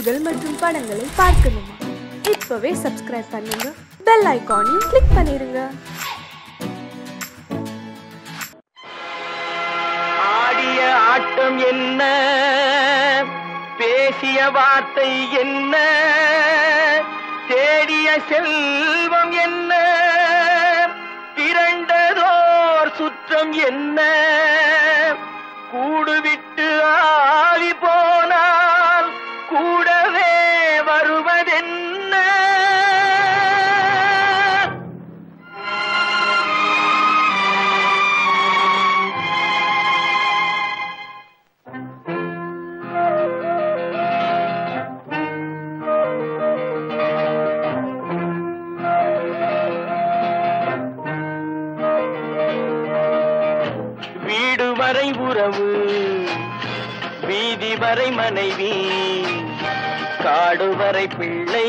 நிகழ்ச்சிகள் மற்றும் படங்களை பார்க்கணுமா? இப்பவே சப்ஸ்கிரைப் பண்ணுங்க, பெல் ஐகானையும் கிளிக் பண்ணிருங்க. ஆடிய ஆட்டம் என்ன, பேசிய வார்த்தை என்ன, தேடிய செல்வம் என்ன, திரண்டதோர் சுற்றம் என்ன, கூடுவிட்டு ஆவி போனால் கூடவே வருவதென்ன? வீடு வரை உறவு, வீதி வரை மனைவி, காடு வரை பிள்ளை,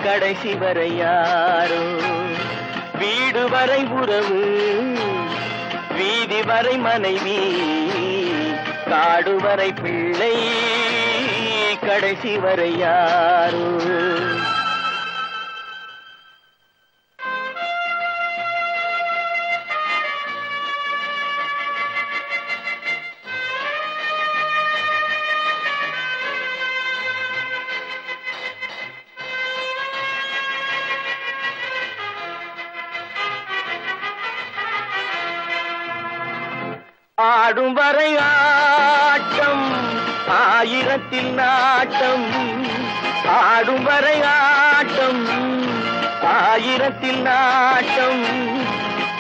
கடைசி வரை யாரோ. வீடு வரை உறவு, வீதி வரை மனைவி, காடு வரை பிள்ளை, கடைசி வரை யாரோ. ஆடும் வரை ஆட்டம், ஆயிரத்தில் நாட்டம். ஆடும் வரை ஆட்டம், ஆயிரத்தில் நாட்டம்.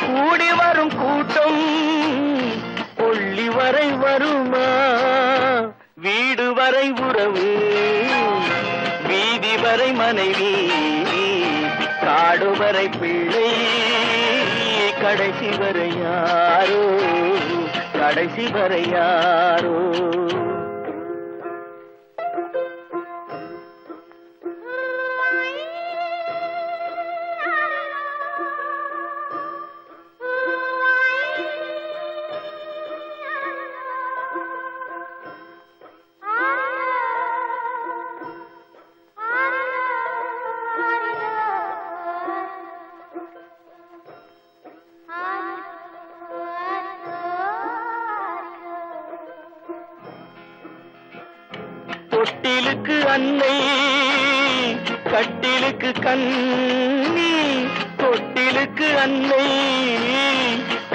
கூடி வரும் கூட்டம் கொள்ளி வரை வருமா? வீடு வரை உறவு, வீதி வரை மனைவி, காடு வரை பிள்ளை, கடைசி வரை யாரோ, கடைசி வரை யாரோ. தொட்டிலுக்கு அன்னை, கட்டிலுக்கு கண்ணி. தொட்டிலுக்கு அன்னை,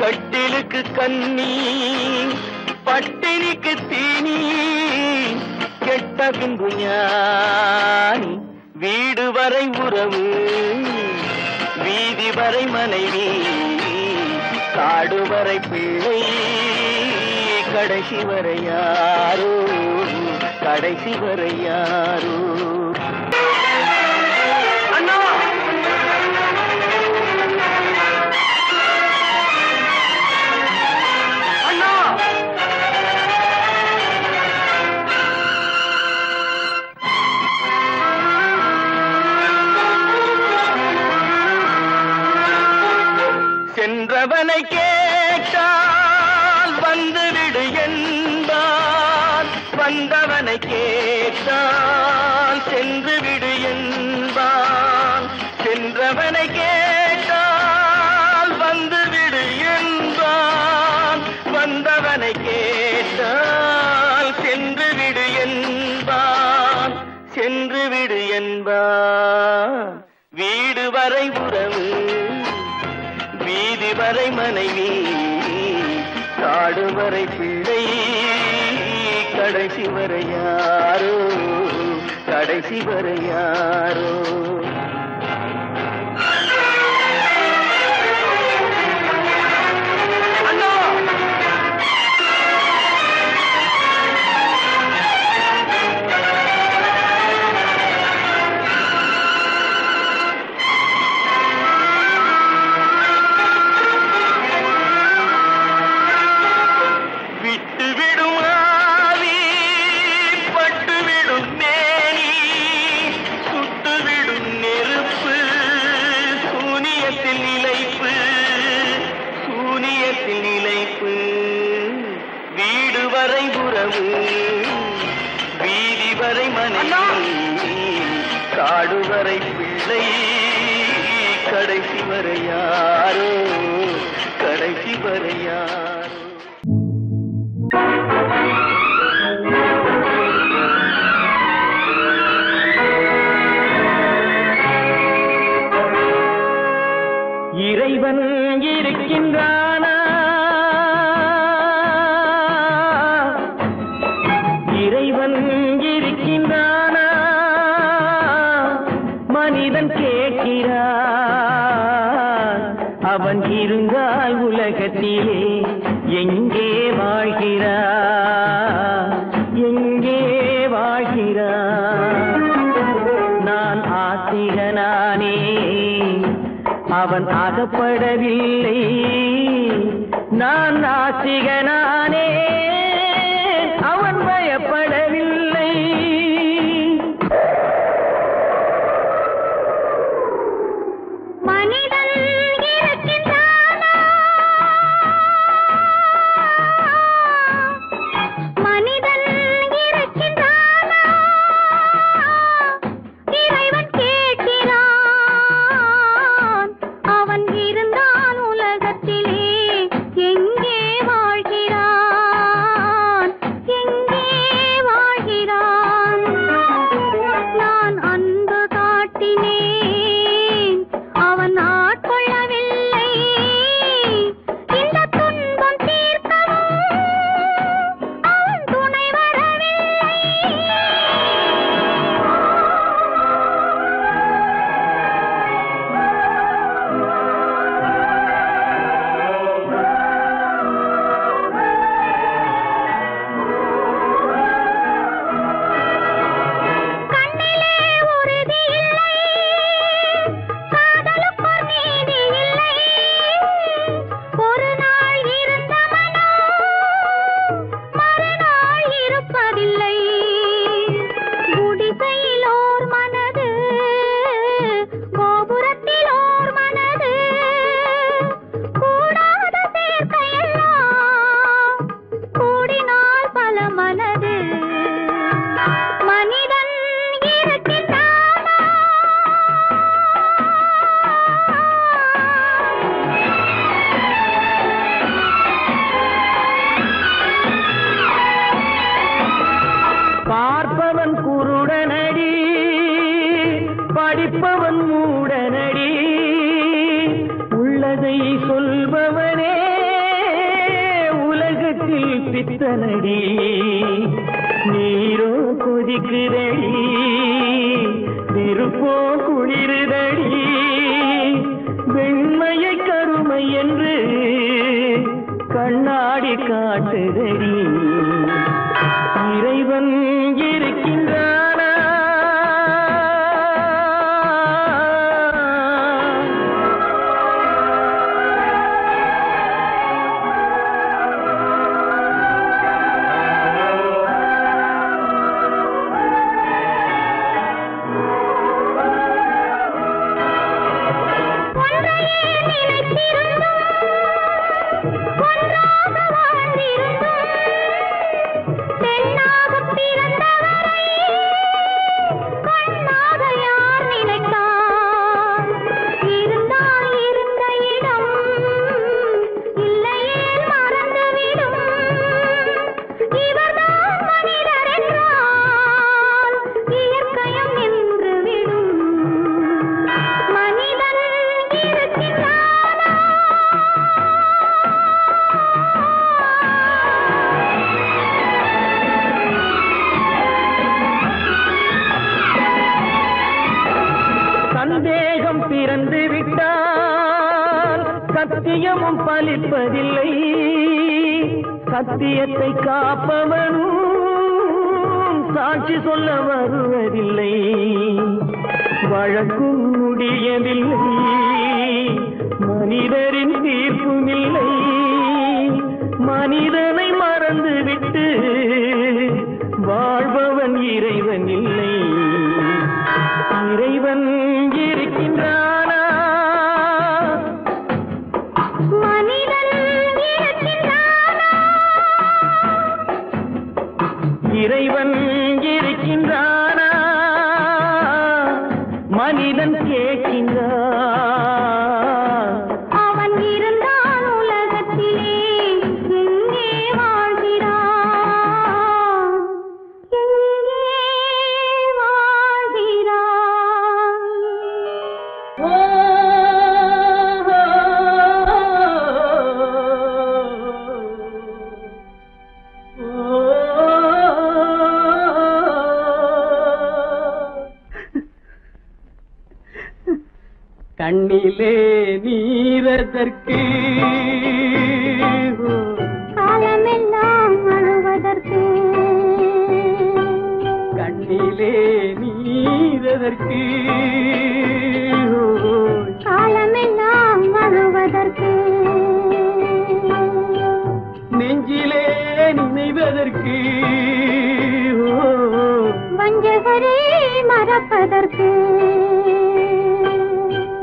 கட்டிலுக்கு கண்ணி, பட்டினிக்கு தீனி, கெட்ட பின்பு ஞானி. வீடு வரை உறவு, வீதி வரை மனைவி, காடு வரை பிள்ளை, கடைசி வரை யாரோ, கடைசி வரை யாரோ. அண்ணா, அண்ணா, சென்றவனை கேட்டால் வந்துவிடு என்பான், வந்தவனை கேட்டால் சென்று விடு என்பான். சென்றவனை கேட்டால் வந்துவிடு என்பான், வந்தவனை கேட்டால் சென்று விடு என்பான், சென்று விடு என்பான். வீடு வரை உறவு, வீதி வரை மனைவி, காடு வரை பிள்ளை, கடைசி வரை யாரோ, கடைசி வரை யாரோ. வரை மனைவி காடு வரை பிள்ளை கடைசி வரை யாரோ கடைசி வரை யாரோ. இறைவன் இருக்கின்றானா, இறைவன் இருக்கின்றானா, மனிதன் கேட்கிறான். அவன் இருந்தால் உலகத்திலே எங்கே வாழ்கிறான், எங்கே வாழ்கிறான். நான் ஆத்திகனானே, அவன் அகப்படவில்லை. நான் நாத்திகனானே, அவன் பயப்படவில்லை. மனிதன் இருக்கின்றானா, மனிதன் இருக்கின்றானா, இறைவன் கேட்கிறான். அவன் இருந்தான் உலகத்திலே எங்கே வாழ்கிறான், எங்கே வாழ்கிறான். நான் அன்பு காட்டினேன், அவன் ஆட்கொள்ளவில்லை. இந்த துன்பம் தீர்க்கவும் அவன் துணை வரவில்லை. கண்ணிலே உறுதி இல்லை, காதலுக்கோர் நீதி இல்லை. ஒரு நாள் இருந்த மனம் மறுநாள் இருப்பதில்லை. குடிசையிலோர் மனது, கோபுரத்திலோர் மனது, கூடாத சேர்க்கையெல்லாம் கூடினால் பல மனது. மனிதன் இருக்கின்றானா, பார்ப்பவன் குருடனடி, படிப்பவன் மூடனடி. உள்ளதை சொல்பவனே உலகத்தில் பித்தனடி. நீரோ கொதிக்குதடி, நெருப்போ குளிருதடி. வெண்மையை கருமை என்று கண்ணாடி காட்டுதடி. இறைவன் இருக்கின்றானா, ஒன்றையே நினைத்திருந்தும் ஒன்றாக வாழ்ந்திருந்தும் பெண்ணாகப் பிறந்தவரை கண்ணாக யார் நினைத்தார்? இருந்தால் இருந்த இடம் இல்லையே மறந்துவிடும். இவர்தான் மனிதர் என்றால் இயற்கையும் நின்றுவிடும். மனிதன் இருக்கின்றானா, சந்தேகம் பிறந்து விட்டால் சத்தியமும் பலிப்பதில்லை. சத்தியத்தை காப்பவனும் சாட்சி சொல்ல வருவதில்லை. வழக்கும் முடியவில்லை, மனிதரின் தீர்ப்பும் இல்லை. மனிதனை மறந்துவிட்டு வாழ்பவன் இறைவன் இல்லை. இறைவன் இருக்கின்றானா, மனிதன் இருக்கின்றானா, இறைவன் இருக்கின்றானா. மனிதன் கேட்கின்றான். அவன் இருந்தான் உலகத்திலே எங்கே வாழ்கிறான், எங்கே வாழ்கிறான். கண்ணிலே நீரதற்கு காலமெல்லாம் அழுவதற்கு, கண்ணிலே நீரதற்கு காலமெல்லாம் அழுவதற்கு, நெஞ்சிலே நினைவதற்கு வஞ்சகரை மறப்பதற்கு,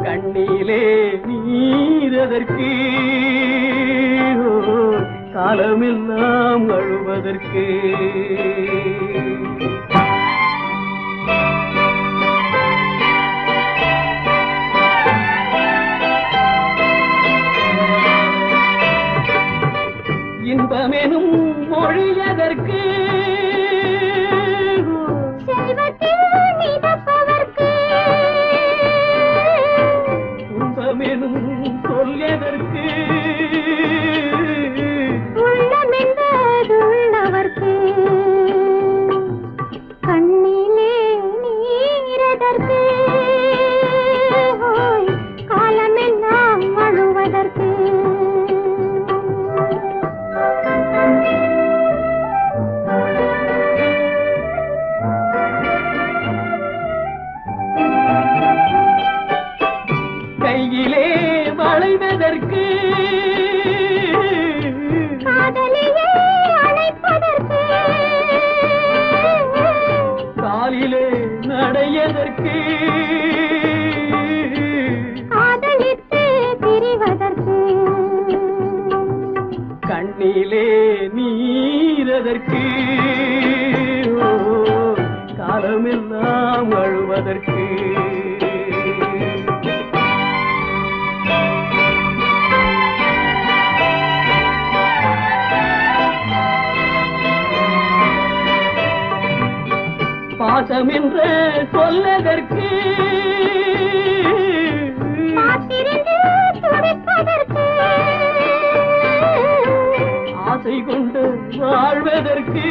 கண்ணிலே நீரதற்கு காலமெல்லாம் அழுவதற்கு. இன்பமெனும் மொழியதற்கு செல்வத்தில் மிதப்பதற்கு, துன்பமெனும் சொல்லியதற்கு உள்ளமென்பதுள்ளவர்க்கு, கண்ணிலே நீரதற்கு காலமெல்லாம் அழுவதற்கு. கையிலே வளைவதற்கு காதலியே அழைப்பதற்கு, காலிலே நடையதற்கு காதலித்து பிரிவதற்கு, கண்ணிலே நீரதற்கு காலமெல்லாம் அழுவதற்கு. பாசம் என்று சொல்லதற்கு காத்திருந்து துடிப்பதற்கு, ஆசை கொண்டு வாழ்வதற்கு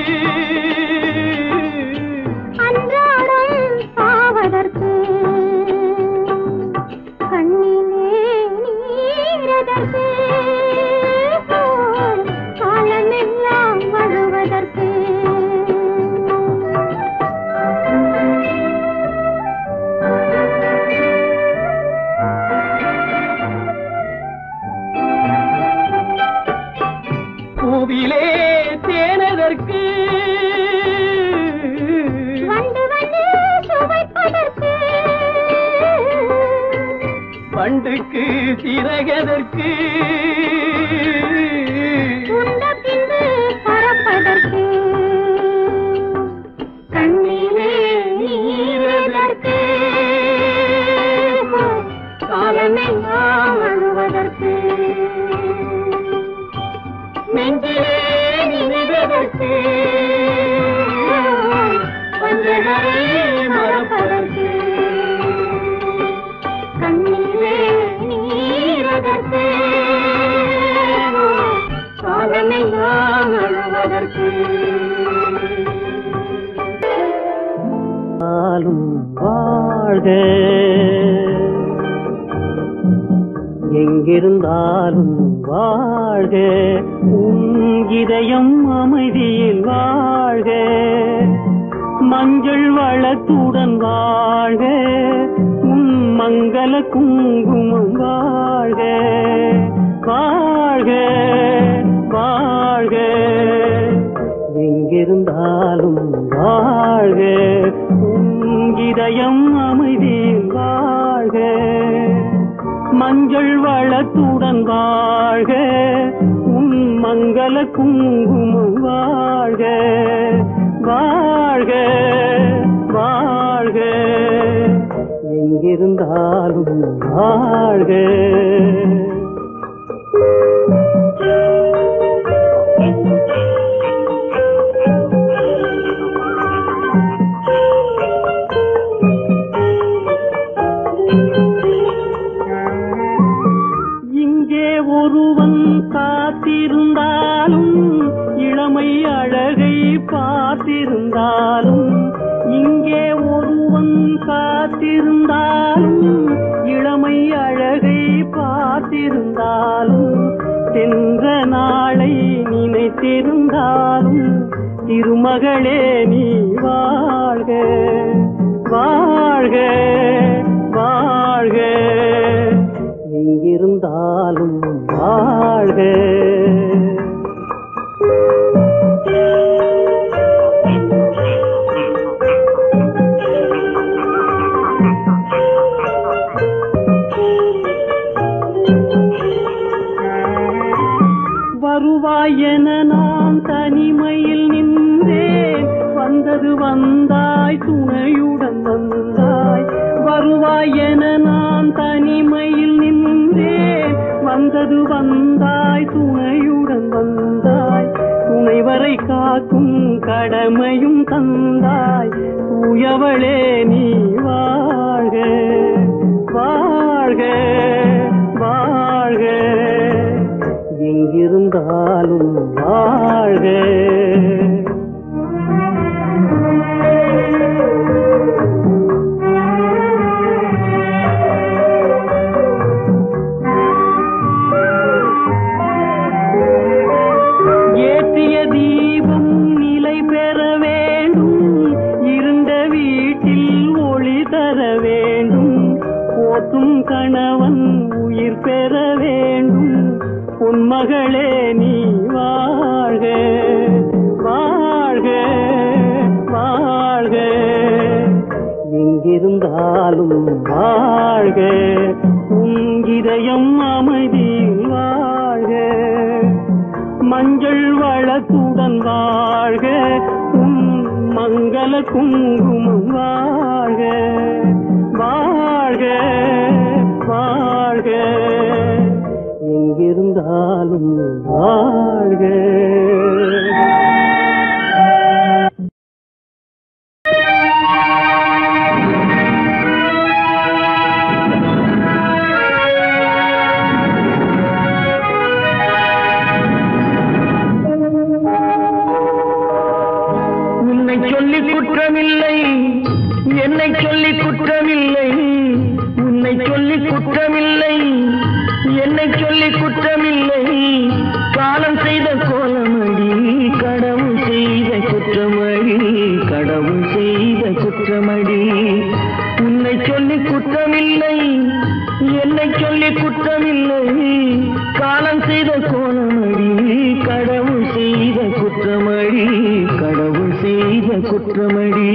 அன்றாடம் சாவதற்கு, கண்ணிலே நீரதற்கு காலமெல்லாம் அழுவதற்கு. பூவிலே தேனதற்கு வந்து வந்து சுவைப்பதற்கு, பண்டுக்கு சிறகதற்கு உண்ட பின்பு பறப்பதற்கு, கண்ணிலே நீரதற்கு காலமெல்லாம் அழுவதற்கு, நெஞ்சிலே நினைவதற்கு வஞ்சகரை மறப்பதற்கு, கண்ணிலே நீரதற்கு காலமெல்லாம் அழுவதற்கு. வாழ்க எங்கிருந்தாலும் வாழ்க, உன் இதயம் அமைதியில் வாழ்க, மஞ்சள் வளத்துடன் வாழ்க, உன் மங்கள குங்குமம் வாழ்க, வாழ்க வாழ்க எங்கிருந்தாலும் வாழ்க, உன் இதயம் அமைதியில் வாழ்க, மஞ்சள் வளத்துடன் வாழ்க, உன் மங்கள குங்குமம் வாழ்க, வாழ்க வாழ்க எங்கிருந்தாலும் வாழ்க. இங்கே ஒருவன் காத்திருந்தாலும் இளமை அழகை பார்த்திருந்தாலும், இங்கே ஒருவன் காத்திருந்தாலும் இளமை அழகை பார்த்திருந்தாலும், சென்ற நாளை நினைத்திருந்தாலும் திருமகளே நீ வாழ்க வாழ்க வாழ்க. எங்கிருந்தாலும் வாழ்க. வருவாய் என நான் தனிமையில் நின்றேன், வந்தது வந்தாய் துணையுடன் வந்தாய். வருவாய் என நான் தனிமையில் நின்றேன், வந்தது வந்தாய் துணையுடன் வந்தாய். துணைவரை காக்கும் கடமையும் தந்தாய், தூயவளே நீ வாழ்க வாழ்க வாழ்க. எங்கிருந்தாலும் வாழ்க. ஏற்றிய தீபம் நிலை பெற வேண்டும், இருண்ட வீட்டில் ஒளி தர வேண்டும். போற்றும் கணவன் உயிர் பெற வேண்டும், உன்மகளே நீ வாழ்க வாழ்க வாழ்க. எங்கிருந்தாலும் வாழ்க. உன் இதயம் அமைதியில் வாழ்க. மஞ்சள் வளத்துடன் வாழ்க. உன் மங்கள குங்குமம் வாழ்க வாழ்க வாழ்க. எங்கிருந்தாலும் வாழ்க. உன்னை சொல்லி குற்றமில்லை, என்னை சொல்லி குற்றமில்லை. உன்னை சொல்லி குற்றமில்லை, என்னை சொல்லி குற்றமில்லை. காலம் செய்த கோலமடி, கடவுள் செய்த குற்றமடி, கடவுள் செய்த குற்றமடி. உன்னை சொல்லி குற்றமில்லை, என்னை சொல்லி குற்றமில்லை. காலம் செய்த கோலமடி, கடவுள் செய்த குற்றமடி, கடவுள் செய்த குற்றமடி.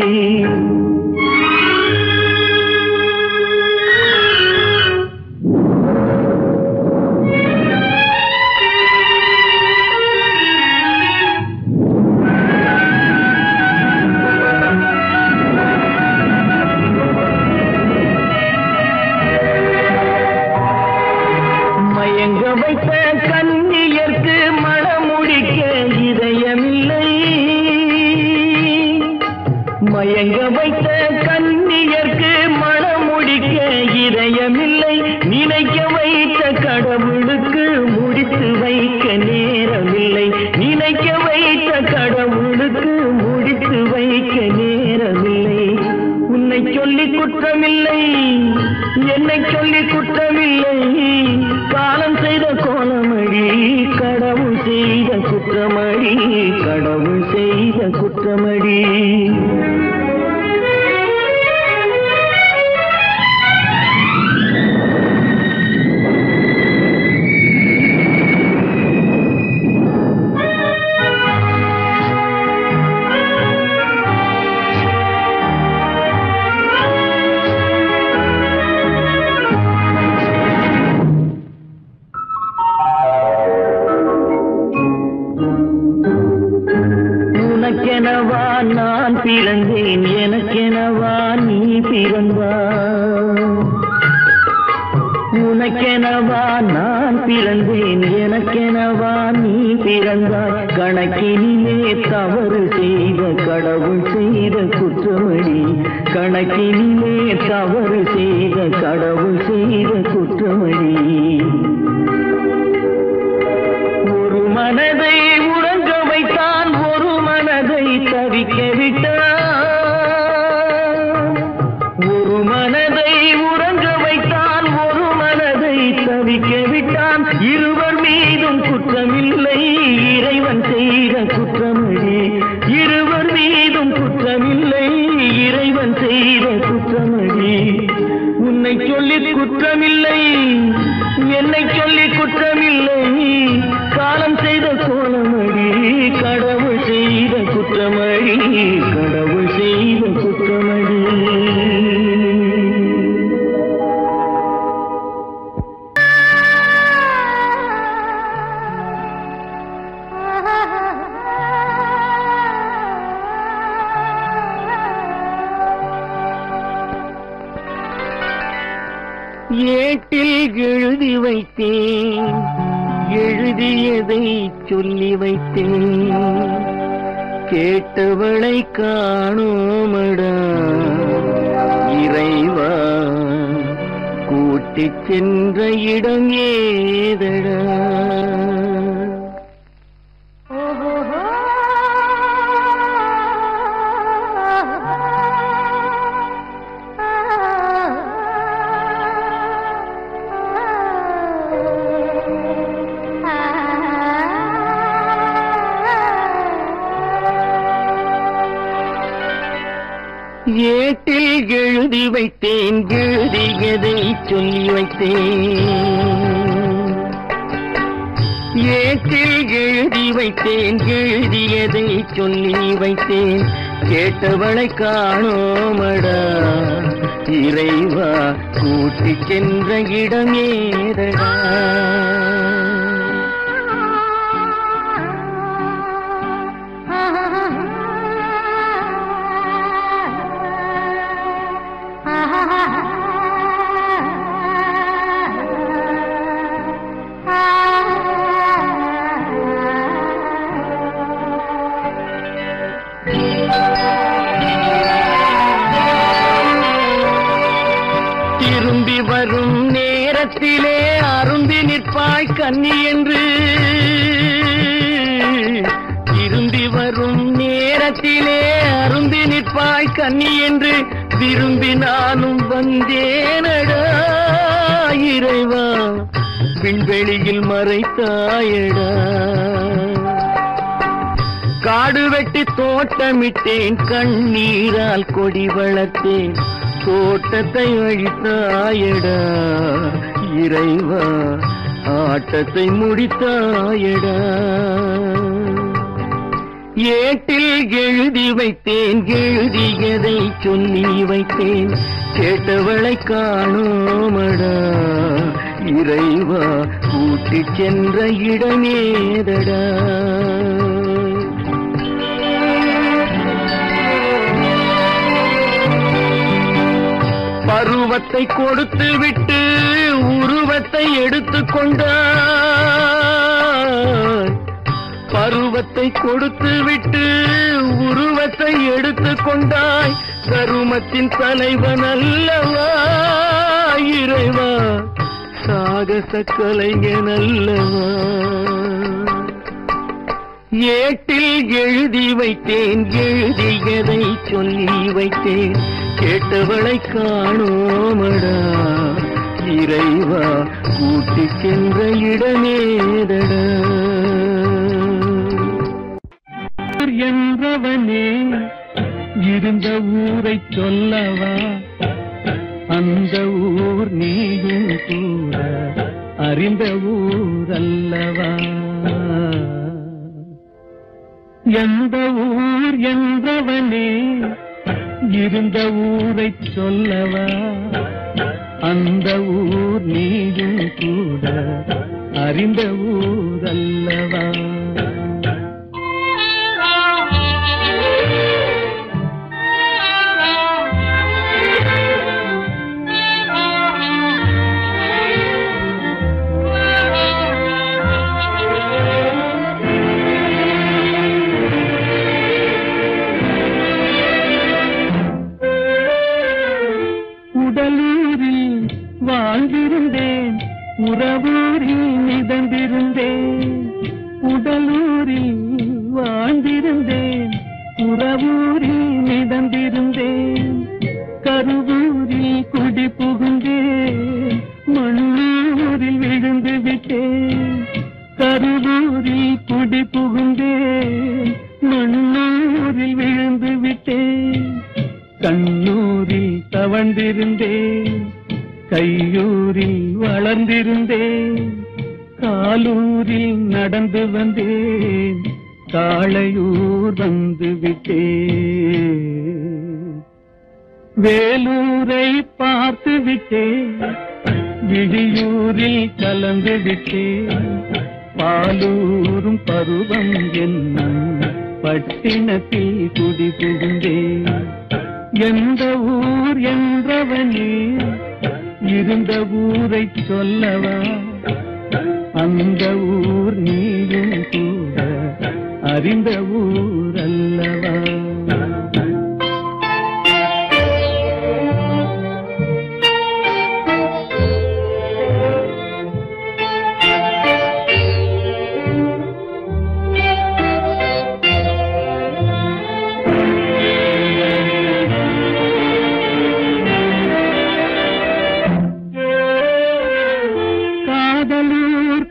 மயங்க வைத்த கண்ணியர்க்கு மணமுடிக்க இதயமில்லை. மயங்க வைத்த கண்ணியர்க்கு மணமுடிக்க இதயமில்லை. நினைக்க வைத்த கடவுளுக்கு முடித்து வைக்க நேரமில்லை. நினைக்க வைத்த கடவுளுக்கு முடித்து வைக்க நேரமில்லை. உன்னை சொல்லி குற்றமில்லை, என்னை சொல்லி குற்றமில்லை. காலம் செய்த கோலமடி, கடவுள் செய்த குற்றமடி, கடவுள் செய்த குற்றமடி. உனக்கெனவா நான் பிறந்தேன், எனக்கெனவா நீ பிறந்தாய். உனக்கெனவா நான் பிறந்தேன், எனக்கெனவா நீ பிறந்தாய். கணக்கினிலே தவறு செய்த கடவுள் செய்த குற்றமடி, கணக்கினிலே தவறு செய்த கடவுள் செய்த குற்றமடி. ஒரு மனதை உறங்க வைத்தான், ஒரு மனதை தவிக்க விட்டான். ஒரு மனதை உறங்க வைத்தான், ஒரு மனதை தவிக்க விட்டான். இருவர் மீதும் குற்றமில்லை, இறைவன் செய்த குற்றமடி. இருவர் மீதும் குற்றமில்லை, இறைவன் செய்த குற்றமடி. உன்னை சொல்லி குற்றமில்லை, என்னை சொல்லி குற்றமில்லை, காலம் செய்த கோலமடி. கடவுள் செய்த குற்றமடி, கடவுள் செய்த குற்றமடி. ஏட்டில் எழுதி வைத்தேன், எழுதியதை சொல்லி வைத்தேன். கேட்டவளை காணோமடா இறைவா, கூட்டிச் சென்ற இடம் ஏதடா. ஏட்டில் எழுதி வைத்தேன், எழுதியதை சொல்லி வைத்தேன். ஏட்டில் எழுதி வைத்தேன், எழுதியதை சொல்லி வைத்தேன். கேட்டவளை காணோமடா இறைவா, கூட்டிச் சென்ற இடம் ஏதடா. திரும்பி வரும் நேரத்திலே அரும்பி நிற்பாய் கன்னி என்று. திரும்பி வரும் நேரத்திலே அரும்பி நிற்பாய் கன்னி என்று விரும்பி நானும் வந்தேனடா இறைவா, விண்வெளியில் மறைத்தாயடா. காடு வெட்டி தோட்டமிட்டேன், கண்ணீரால் கொடி வளர்த்தேன். தோட்டத்தை அழித்தாயடா இறைவா, ஆட்டத்தை முடித்தாயடா. ஏட்டில் எழுதி வைத்தேன், எழுதியதை சொல்லி வைத்தேன். கேட்டவளை காணோமடா இறைவா, கூட்டிச் சென்ற இடமேதடா. பருவத்தை கொடுத்து விட்டு உருவத்தை எடுத்துக் கொண்டாய். பருவத்தை கொடுத்து விட்டு உருவத்தை எடுத்துக் கொண்டாய். கருமத்தின் தலைவன் அல்லவா இறைவா, சாகச கலைஞன் அல்லவா. ஏட்டில் எழுதி வைத்தேன், எழுதியதை சொல்லி வைத்தேன். கேட்டவளை காணோமடா இறைவா, கூட்டிச் சென்ற இடமேதடா. என்றவனே இருந்த ஊரை சொல்லவா, அந்த ஊர் நீயும் கூட அறிந்த ஊர் அல்லவா. எந்த ஊர் என்றவனே இருந்த ஊரை சொல்லவா, அந்த ஊர் நீயும் கூட அறிந்த ஊர் அல்லவா. உறவூரில் மிதந்திருந்தேன், உடலூரில் வாழ்ந்திருந்தேன். உறவூரில் மிதந்திருந்தேன், கருவூரில் குடி புகுந்தேன், மண்ணூரில் விழுந்து விட்டேன். கருவூரில் குடி புகுந்தேன், மண்ணூரில் விழுந்து விட்டேன். கண்ணூரில் தவழ்ந்திருந்தேன், கையூரில் வளர்ந்திருந்தேன். காலூரில் நடந்து வந்தேன், காளையூர் வந்து விட்டேன். வேலூரை பார்த்து விட்டேன், விழியூரில் கலந்து விட்டேன். பாலூரும் பருவம் என்னும் பட்டினத்தில் குடி புகுந்தேன். எந்த ஊர் என்றவனே இருந்த ஊரை சொல்லவா, அந்த ஊர் நீயும் கூட அறிந்த ஊர் அல்லவா.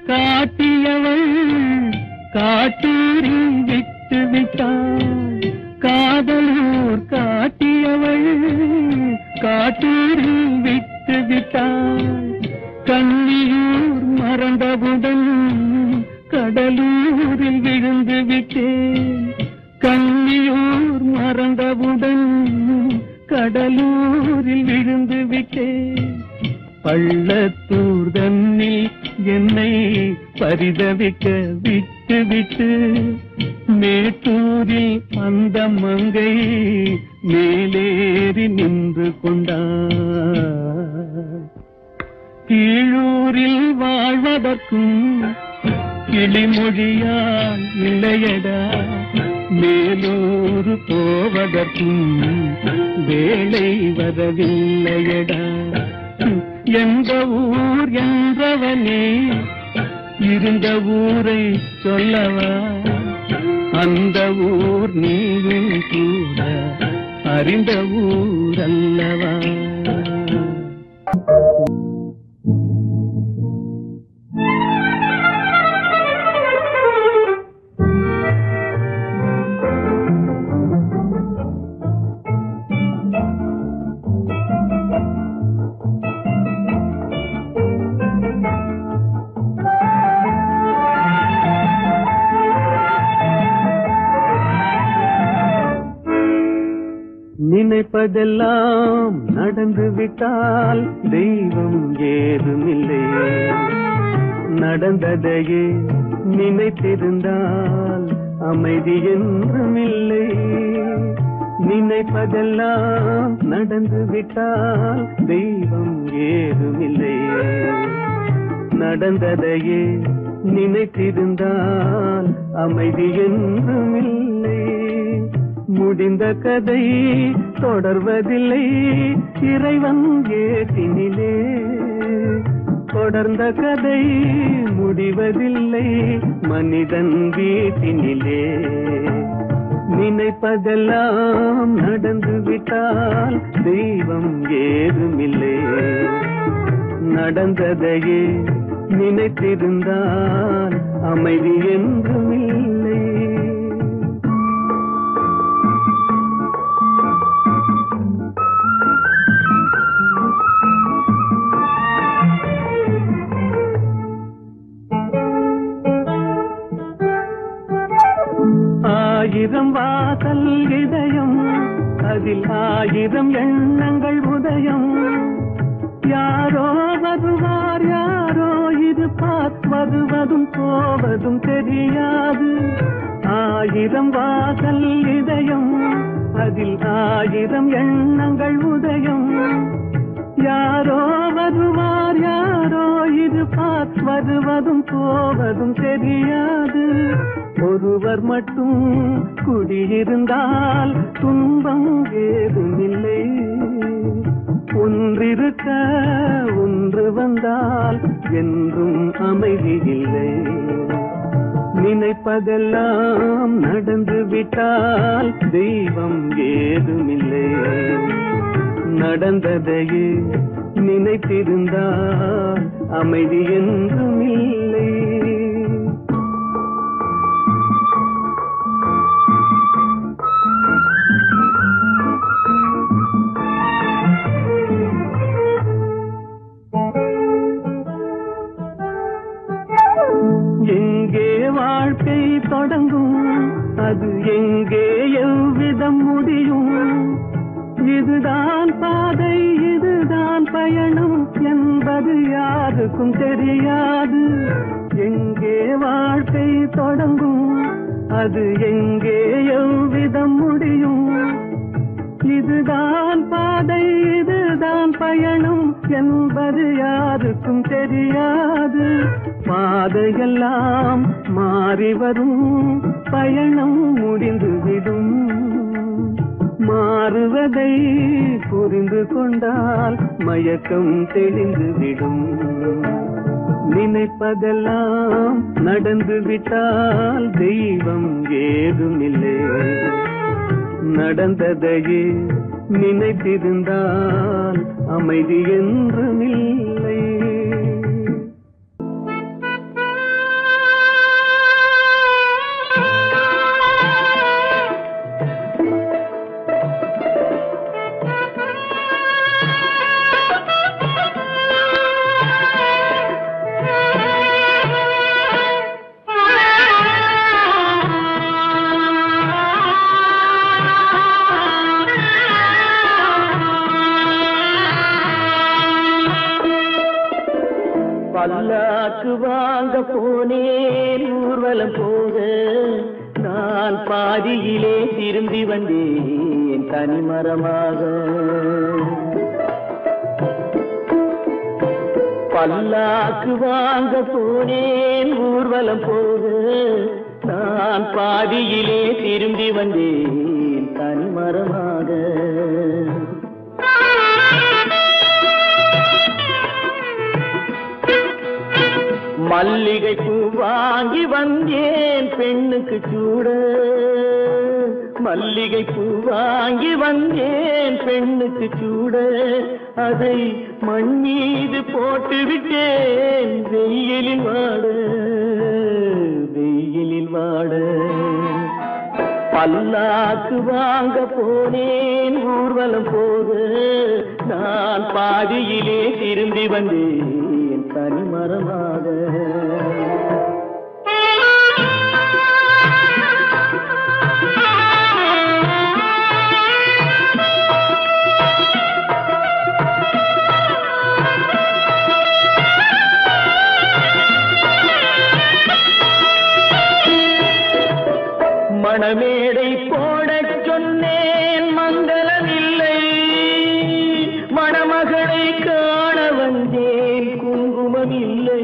காட்டியவள் காட்டூரில் விட்டு விட்டாள். காதலூர் காட்டியவள் காட்டூரில் விட்டு விட்டாள். கண்ணியூர் மறந்தவுடன் கடலூரில் விழுந்து விட்டேன். கண்ணியூர் மறந்தவுடன் கடலூரில் விழுந்து விட்டேன். பள்ளத்தூர் தன்னில் என்னை பரிதவிக்க விட்டு விட்டு மேட்டூரில் அந்த மங்கை மேலேறி நின்று கொண்டார். கீழூரில் வாழ்வதற்கும் கிளிமொழியால் இல்லையடா, மேலூர் போவதற்கும் வேளை வரவில்லையடா. எந்த ஊர் என்றவனே இருந்த ஊரை சொல்லவா, அந்த ஊர் நீயும் கூட அறிந்த ஊர் அல்லவா. நினைப்பதெல்லாம் நடந்து விட்டால் தெய்வம் ஏதுமில்லை. நடந்ததையே நினைத்திருந்தால் அமைதி என்றுமில்லை. நினைப்பதெல்லாம் நடந்து விட்டால் தெய்வம் ஏதுமில்லை. நடந்ததையே நினைத்திருந்தால் அமைதி என்றுமில்லை. முடிந்த கதை தொடர்வதில்லை இறைவன் ஏற்றினிலே. தொடர்ந்த கதை முடிவதில்லை மனிதன் வீட்டினிலே. நினைப்பதெல்லாம் நடந்து விட்டால் தெய்வம் ஏதுமில்லை. நடந்ததையே நினைத்திருந்தால் அமைதி என்றுமில்லை. ஆயிரம் வாசல் இதயம், அதில் ஆயிரம் எண்ணங்கள் உதயம். யாரோ வருவார் யாரோ இருப்பார், வருவதும் போவதும் தெரியாது. ஆயிரம் வாசல் இதயம், அதில் ஆயிரம் எண்ணங்கள் உதயம். யாரோ வருவார் யாரோ இருப்பார், வருவதும் போவதும் தெரியாது. ஒருவர் மட்டும் குடியிருந்தால் துன்பம் ஏதுமில்லை. ஒன்றிருக்க ஒன்று வந்தால் என்றும் அமைதி இல்லை. நினைப்பதெல்லாம் நடந்து விட்டால் தெய்வம் ஏதுமில்லை. நடந்ததையே நினைத்திருந்தால் அமைதி என்றும் இல்லை. எங்கே வாழ்க்கை தொடங்கும், அது எங்கே எவ்விதம் முடியும்? இதுதான் பாதை, இதுதான் பயணம் என்பது யாருக்கும் தெரியாது. எங்கே வாழ்க்கை தொடங்கும், அது எங்கே எவ்விதம் முடியும்? இதுதான் பாதை, இதுதான் பயணம் என்பது யாருக்கும் தெரியாது. பாதையெல்லாம் மாறி வரும், பயணம் முடிந்துவிடும். மாறுவதை புரிந்து கொண்டால் மயக்கம் தெளிந்துவிடும். நினைப்பதெல்லாம் நடந்து விட்டால் தெய்வம் ஏதுமில்லை. நடந்ததையே நினைத்திருந்தால் அமைதி என்றுமில்லை. பல்லாக்கு வாங்க போனேன் ஊர்வலம் போக, நான் பாதியிலே திரும்பி வந்தேன் தனிமரமாக. பல்லாக்கு வாங்க போனேன் ஊர்வலம் போக, நான் பாதியிலே திரும்பி வந்தேன் தனிமரமாக. மல்லிகை பூ வாங்கி வந்தேன் பெண்ணுக்கு சூட, மல்லிகை பூ வாங்கி வந்தேன் பெண்ணுக்கு சூட. அதை மண் மீது போட்டு விட்டேன் வெயிலில் வாட, வெயிலில் வாட. பல்லாக்கு வாங்க போனேன் ஊர்வலம் போக, நான் பாதியிலே திரும்பி வந்தேன் தனிமரமாக. மணமேடை போடச் சொன்னேன் மங்களமில்லை, மணமகளை காண வந்தேன் குங்குமமில்லை.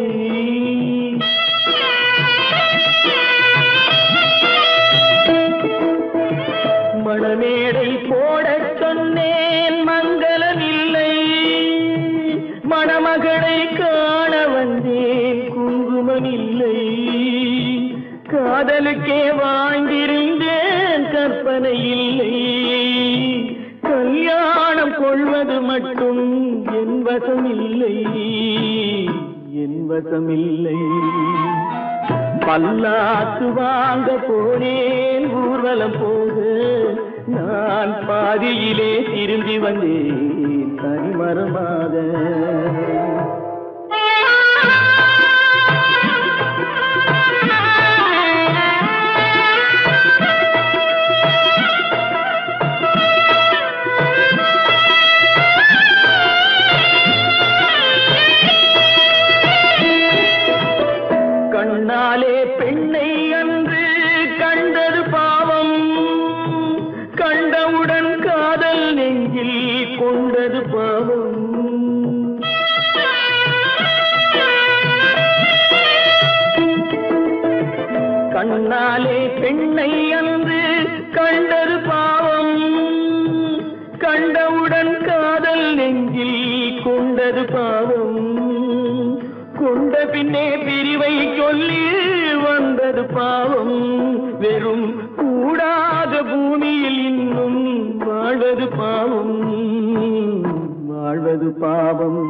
மணமேடை போடச் சொன்னேன் மங்களமில்லை, மணமகளை காண வந்தேன் குங்குமமில்லை. காதலுக்கே வாழ்ந்திருந்தேன் கற்பனை இல்லை, கல்யாணம் கொள்வது மட்டும் என் வசமில்லை, என் வசமில்லை. பல்லாக்கு வாங்க போனேன் ஊர்வலம் போக, நான் பாதியிலே திரும்பி வந்தேன் தனிமரமாக. கண்ணாலே பெண்ணை அன்று கண்டது பாவம், கண்டவுடன் காதல் நெஞ்சில் கொண்டது பாவம். கண்ணாலே பெண்ணை அன்று கண்டது பாவம், கண்டவுடன் காதல் நெஞ்சில் கொண்டது பாவம். கொண்ட பின்னே பிரிவை சொல்லி வந்தது பாவம். வெறும் கூடாத பூமியில் இன்னும் வாழ்வது பாவம், வாழ்வது பாவம்.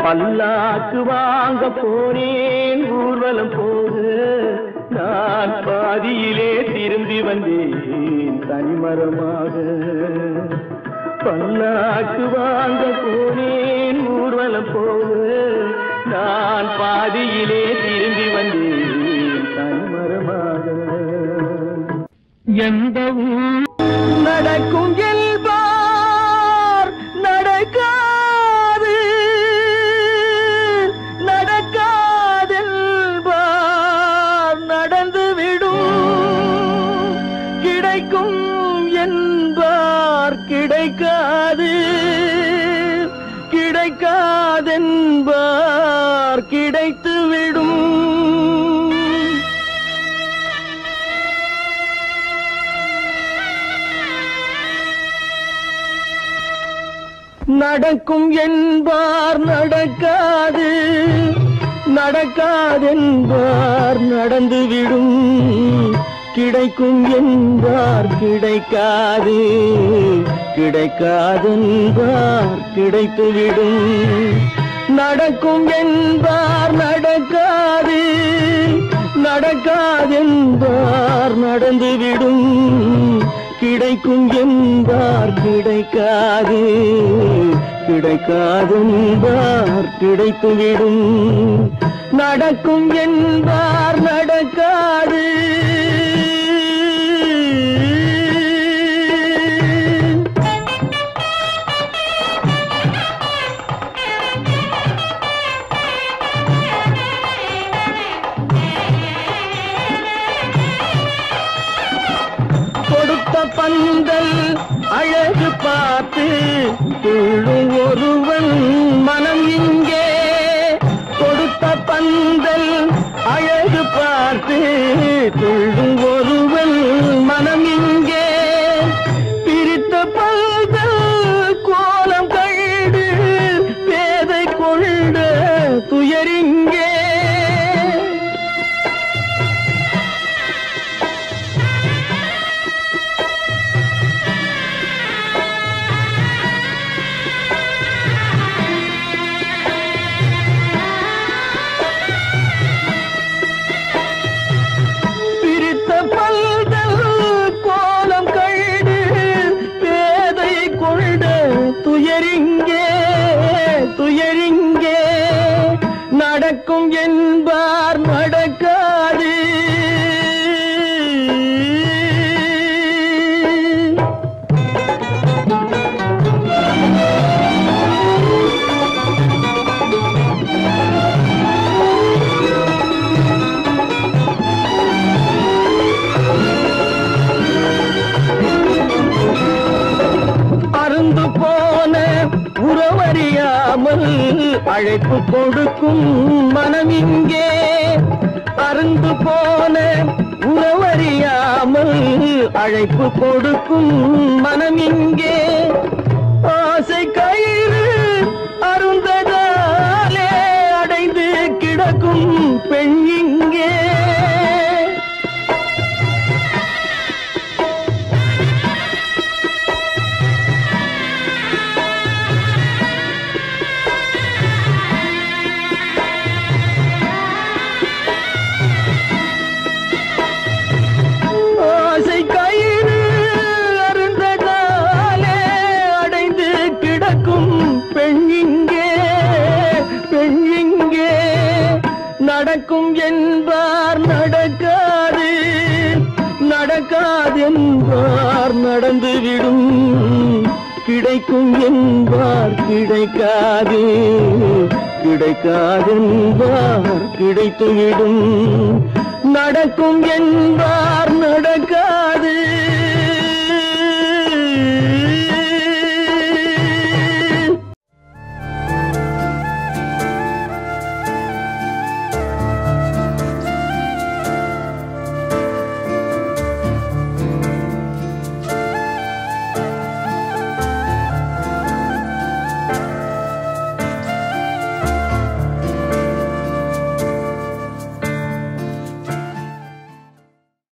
பல்லாக்கு வாங்க போனேன் ஊர்வலம் போக, நான் பாதியிலே திரும்பி வந்தேன் தனிமரமாக. பல்லாக்கு வாங்க போனேன் ஊர்வலம் போக, நான் பாதியிலே திரும்பி வந்தேன் தனிமரமாக. எந்த நடக்கும் என்பார் நடக்காது, நடக்காதென்பார் நடந்துவிடும். கிடைக்கும் என்பார் கிடைக்காது, கிடைக்காதென்பார் கிடைத்துவிடும். நடக்கும் என்பார் நடக்காது, நடக்காதென்பார் நடந்துவிடும். கிடைக்கும் என்பார் கிடைக்காது, கிடைக்காதென்பார் கிடைத்துவிடும். நடக்கும் என்பார் நடக்காது, நடக்காதென்பார் நடந்துவிடும். கிடைக்கும் என்பார் கிடைக்காது, கிடைக்காதென்பார் கிடைத்துவிடும். நடக்கும் என்பார் நடக்காது. பந்தல் அழகு பார்த்து துள்ளும் ஒருவன் மனம் இங்கே. கொடுத்த பந்தல் அழகு பார்த்து துள்ளும் ஒருவன் மனம் இங்கே. பிரித்த பந்தல் கோலம் கண்டு பேதை கொண்ட துயரிங்கே. துயரிங்கே, துயரிங்கே. நடக்கும் என்பார் நடக்காது. அருந்து போன உறவறியாமல் அழைப்பு கொடுக்கும் மனம் இங்கே. அருந்து போன உறவறியாமல் அழைப்பு கொடுக்கும் மனம் இங்கே. ஆசை கயிறு அருந்ததாலே அடைந்து கிடக்கும் பெண் இங்கே. நடக்கும் என்பார் நடக்காது, நடக்காதென்பார் நடந்துவிடும். கிடைக்கும் என்பார் கிடைக்காது, கிடைக்காதென்பார் கிடைத்துவிடும். நடக்கும் என்பார் நடக்காது.